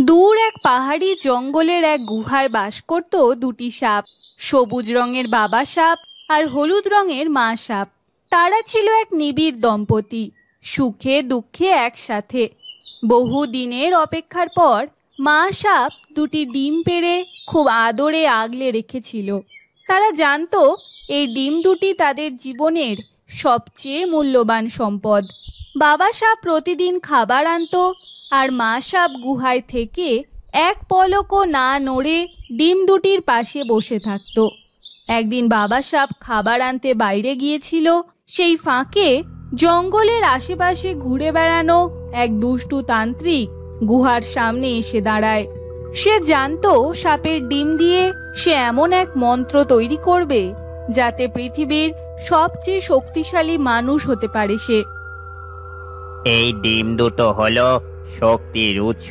দূর এক পাহাড়ি জঙ্গলের এক গুহায় বাস করত দুটি সাপ, সবুজ রঙের বাবা সাপ আর হলুদ রঙের মা সাপ। তারা ছিল এক নিবিড় দম্পতি, সুখে দুঃখে একসাথে। বহু দিনের অপেক্ষার পর মা সাপ দুটি ডিম পেড়ে খুব আদরে আগলে রেখেছিল। তারা জানতো এই ডিম দুটি তাদের জীবনের সবচেয়ে মূল্যবান সম্পদ। বাবা সাপ প্রতিদিন খাবার আনতো আর মা সাপ গুহায় থেকে এক পলকও না নড়ে ডিম দুটির পাশে বসে থাকত। একদিন বাবা সাপ খাবার আনতে বাইরে গিয়েছিল। সেই ফাঁকে জঙ্গলের আশেপাশে ঘুরে বেড়ানো এক দুষ্টু তান্ত্রিক গুহার সামনে এসে দাঁড়ায়। সে জানতো সাপের ডিম দিয়ে সে এমন এক মন্ত্র তৈরি করবে যাতে পৃথিবীর সবচেয়ে শক্তিশালী মানুষ হতে পারে সে। এই ডিম দুটো হলো শক্তির উৎস,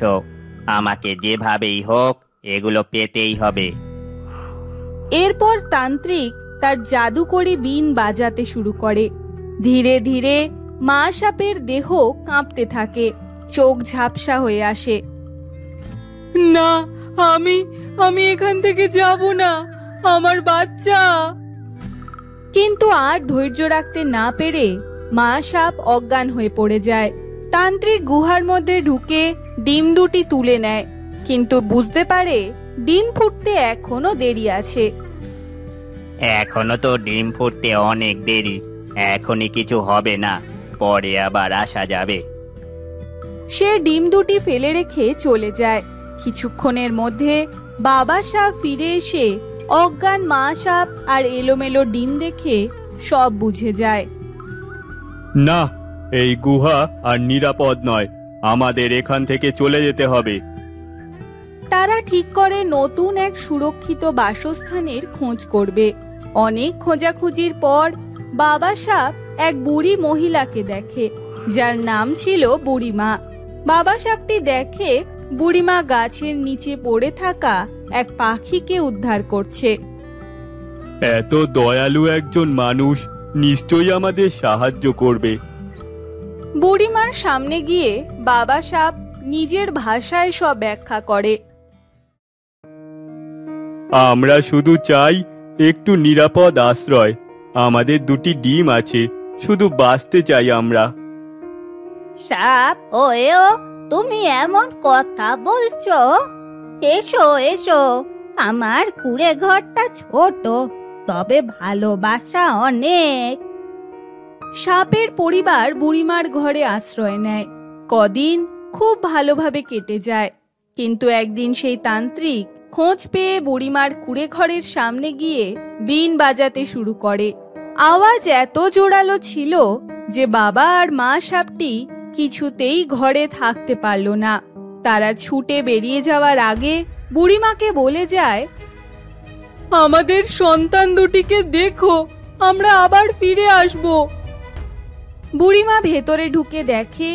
আমাকে যেভাবেই হোক এগুলো পেতেই হবে। এরপর তান্ত্রিক তার জাদুকরি বীণ বাজাতে শুরু করে। ধীরে ধীরে মা সাপের দেহ কাঁপতে থাকে, চোখ ঝাপসা হয়ে আসে। না, আমি এখান থেকে যাব না, আমার বাচ্চা। কিন্তু আর ধৈর্য রাখতে না পেরে মা সাপ অজ্ঞান হয়ে পড়ে যায়। তান্ত্রিক গুহার মধ্যে ঢুকে ডিম দুটি তুলে নেয়, কিন্তু বুঝতে পারে ডিম ফুটতে এখনো দেরি আছে। এখনো তো ডিম ফুটতে অনেক দেরি, এখনই কিছু হবে না, পরে আবার আসা যাবে। সে ডিম দুটি ফেলে রেখে চলে যায়। কিছুক্ষণের মধ্যে বাবা সাপ ফিরে এসে অজ্ঞান মা সাপ আর এলোমেলো ডিম দেখে সব বুঝে যায়। না, এই গুহা আর নিরাপদ নয়, আমাদের এখান থেকে চলে যেতে হবে। তারা ঠিক করে নতুন এক সুরক্ষিত বাসস্থানের খোঁজ করবে। অনেক খোঁজাখুঁজির পর বাবা সাপ এক বুড়ি মহিলাকে দেখে, যার নাম ছিল বুড়িমা। বাবা সাপটি দেখে বুড়িমা গাছের নিচে পড়ে থাকা এক পাখিকে উদ্ধার করছে। এত দয়ালু একজন মানুষ নিশ্চয়ই আমাদের সাহায্য করবে। বুড়িমার সামনে গিয়ে বাবা সাপ নিজের ভাষায় সব ব্যাখ্যা করে। আমরা শুধু চাই একটু নিরাপদ আশ্রয়, আমাদের দুটি ডিম আছে, শুধু বাঁচতে চাই আমরা। সাপ হয়েও তুমি এমন কথা বলছো? এসো এসো, আমার কুঁড়ে ঘরটা ছোট, তবে ভালোবাসা অনেক। সাপের পরিবার বুড়িমার ঘরে আশ্রয় নেয়। কদিন খুব ভালোভাবে কেটে যায়, কিন্তু একদিন সেই তান্ত্রিক খোঁজ পেয়ে বুড়িমার কুঁড়ে ঘরের সামনে গিয়ে বীণ বাজাতে শুরু করে। আওয়াজ এত জোরালো ছিল যে বাবা আর মা সাপটি কিছুতেই ঘরে থাকতে পারল না। তারা ছুটে বেরিয়ে যাওয়ার আগে বুড়িমাকে বলে যায়, আমাদের সন্তান দুটিকে দেখো, আমরা আবার ফিরে আসব। বুড়িমা ভেতরে ঢুকে দেখে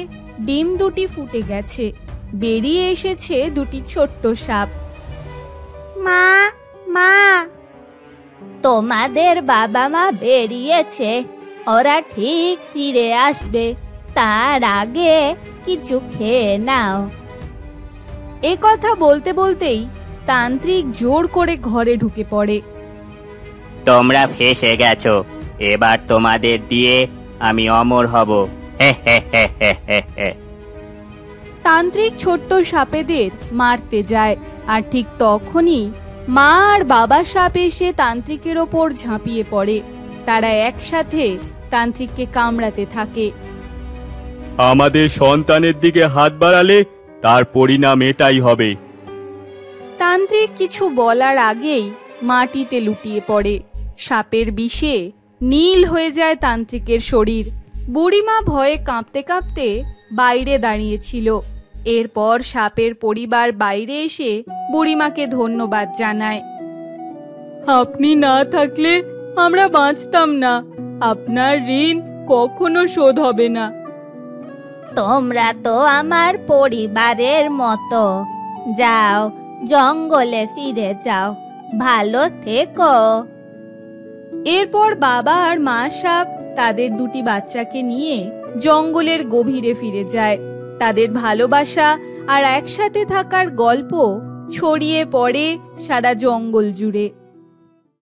ডিম দুটি ফুটে গেছে, বেরিয়ে এসেছে দুটি ছোট্ট সাপ। মা মা, তোমাদের বাবা মা বেরিয়েছে, ওরা ঠিক ফিরে আসবে, তার আগে কিছু খেয়ে নাও। এ কথা বলতে বলতেই তান্ত্রিক জোর করে ঘরে ঢুকে পড়ে। তোমরা ফেঁসে গেছো, এবার তোমাদের দিয়ে আমি অমর হব। হে হে হে হে হে হে। তান্ত্রিক ছোট্ট সাপেদের মারতে যায়, আর ঠিক তখনই মা আর বাবা সাপ এসে তান্ত্রিকের ওপর ঝাঁপিয়ে পড়ে। তারা একসাথে তান্ত্রিককে কামড়াতে থাকে। আমাদের সন্তানের দিকে হাত বাড়ালে তার পরিণাম এটাই হবে। তান্ত্রিক কিছু বলার আগেই মাটিতে লুটিয়ে পড়ে। সাপের বিষে নীল হয়ে যায় তান্ত্রিকের শরীর। বুড়িমা ভয়ে কাঁপতে কাঁপতে বাইরে দাঁড়িয়েছিল। এরপর সাপের পরিবার বাইরে এসে বুড়িমাকে ধন্যবাদ জানায়। আপনি না থাকলে আমরা বাঁচতাম না, আপনার ঋণ কখনো শোধ হবে না। তোমরা তো আমার পরিবারের মতো, যাও জঙ্গলে ফিরে যাও, ভালো থেকো। এরপর বাবা আর মা সাপ তাদের দুটি বাচ্চাকে নিয়ে জঙ্গলের গভীরে ফিরে যায়। তাদের ভালোবাসা আর একসাথে থাকার গল্প ছড়িয়ে পড়ে সারা জঙ্গল জুড়ে।